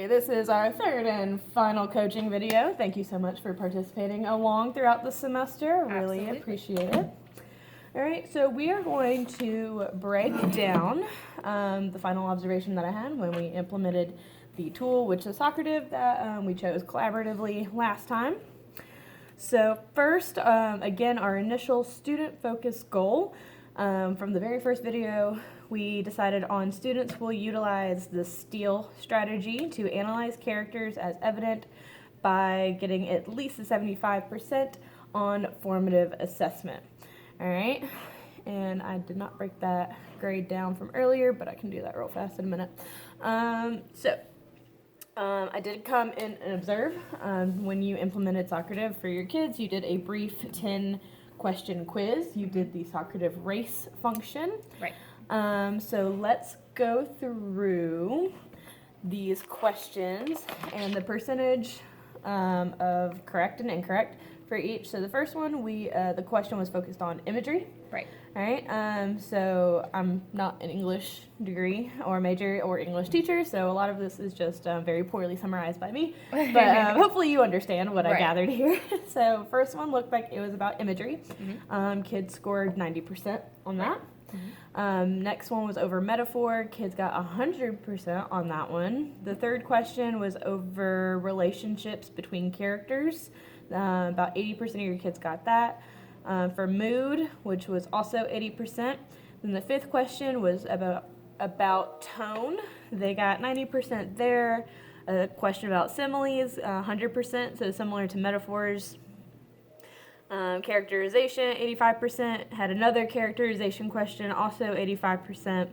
Alrighty, this is our third and final coaching video. Thank you so much for participating along throughout the semester. Really Absolutely. appreciate it. Alright, so we are going to break down the final observation that I had when we implemented the tool, which is Socrative, that we chose collaboratively last time. So first, again, our initial student-focused goal. From the very first video, we decided on students will utilize the STEAL strategy to analyze characters as evident by getting at least a 75% on formative assessment. All right, and I did not break that grade down from earlier, but I can do that real fast in a minute. I did come in and observe when you implemented Socrative for your kids. You did a brief 10-question quiz. You did the Socrative race function. Right. So let's go through these questions and the percentage of correct and incorrect for each. So the first one, the question was focused on imagery. Right. All right. So I'm not an English degree or major or English teacher, so a lot of this is just very poorly summarized by me. But hopefully you understand what I gathered here. So first one looked like it was about imagery. Mm-hmm. Kids scored 90% on that. Mm-hmm. Next one was over metaphor. Kids got 100% on that one. The third question was over relationships between characters. About 80% of your kids got that. For mood, which was also 80%. Then the fifth question was about tone. They got 90% there. A question about similes, 100%, so similar to metaphors. Characterization, 85%. Had another characterization question, also 85%.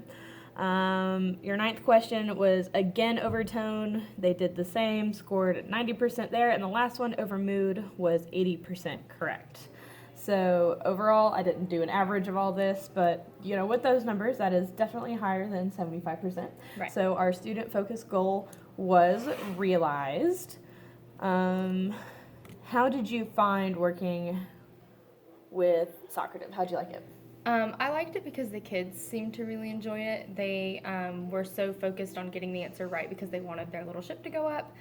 Your ninth question was again over tone. They did the same, scored 90% there. And the last one over mood was 80% correct. So overall, I didn't do an average of all this, but with those numbers, that is definitely higher than 75%. Right. So our student-focused goal was realized. How did you find working with Socrative? How'd you like it? I liked it because the kids seemed to really enjoy it. They were so focused on getting the answer right because they wanted their little ship to go up.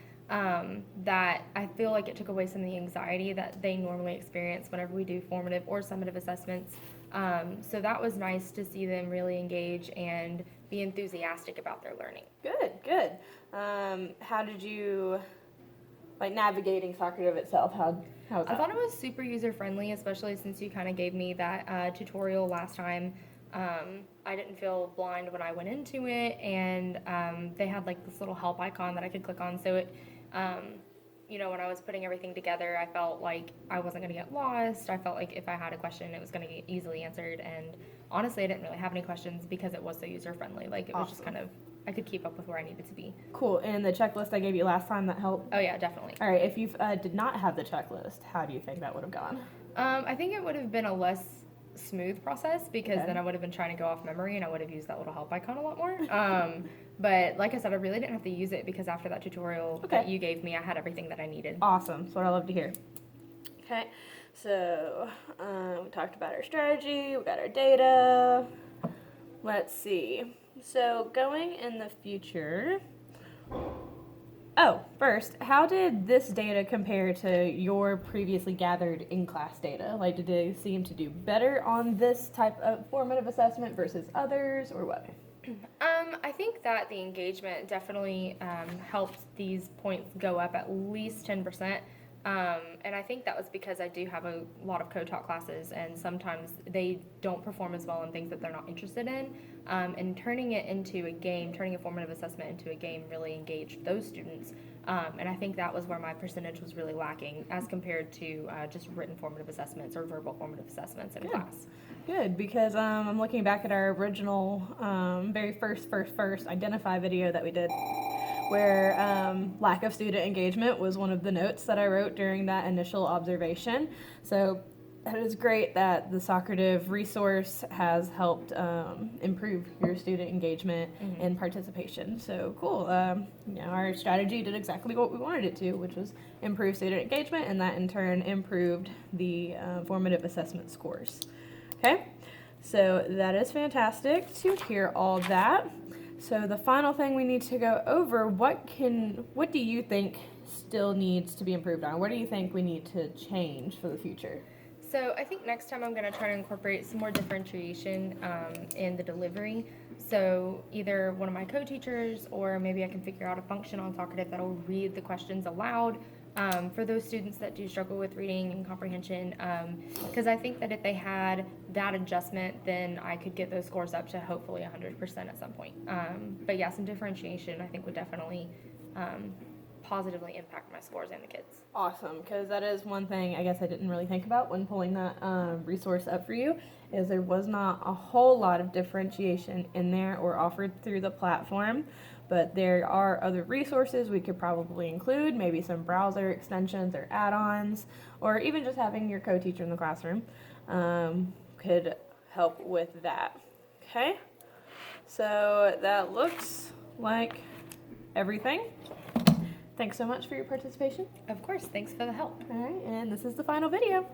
That I feel like it took away some of the anxiety that they normally experience whenever we do formative or summative assessments. So that was nice to see them really engage and be enthusiastic about their learning. Good. How did you like navigating Socrative itself? How was that? I thought it was super user-friendly, especially since you kind of gave me that tutorial last time. I didn't feel blind when I went into it, and they had like this little help icon that I could click on, so it when I was putting everything together, I felt like I wasn't going to get lost. I felt like if I had a question, it was going to get easily answered, and honestly, I didn't really have any questions because it was so user-friendly. Like, it was just kind of, I could keep up with where I needed to be. Cool. And the checklist I gave you last time, that helped? Oh, yeah, definitely. All right, if you did not have the checklist, how do you think that would have gone? I think it would have been a less smooth process because then I would have been trying to go off memory and I would have used that little help icon a lot more. But like I said, I really didn't have to use it because after that tutorial that you gave me, I had everything that I needed. Awesome. That's what I love to hear. Okay, so we talked about our strategy, we got our data. Let's see. So going in the future, first, how did this data compare to your previously gathered in-class data? Like, did they seem to do better on this type of formative assessment versus others, or what? I think that the engagement definitely helped these points go up at least 10%. And I think that was because I do have a lot of co-taught classes, and sometimes they don't perform as well in things that they're not interested in. And turning it into a game, turning a formative assessment into a game really engaged those students. And I think that was where my percentage was really lacking as compared to just written formative assessments or verbal formative assessments in class. Good, because I'm looking back at our original very first identify video that we did, where lack of student engagement was one of the notes that I wrote during that initial observation. So it is great that the Socrative resource has helped improve your student engagement and participation. So cool. Our strategy did exactly what we wanted it to, which was improve student engagement, and that in turn improved the formative assessment scores. Okay, so that is fantastic to hear all that. So the final thing we need to go over, what do you think still needs to be improved on? What do you think we need to change for the future? So I think next time I'm going to try to incorporate some more differentiation in the delivery. So either one of my co-teachers, or maybe I can figure out a function on Talkative that'll read the questions aloud for those students that do struggle with reading and comprehension. Because I think that if they had that adjustment, then I could get those scores up to hopefully 100% at some point. But yeah, some differentiation I think would definitely positively impact my scores and the kids. Awesome, because that is one thing I guess I didn't really think about when pulling that resource up for you, is there was not a whole lot of differentiation in there or offered through the platform, but there are other resources we could probably include, maybe some browser extensions or add-ons, or even just having your co-teacher in the classroom could help with that. Okay, so that looks like everything. Thanks so much for your participation. Of course, thanks for the help. All right, and this is the final video.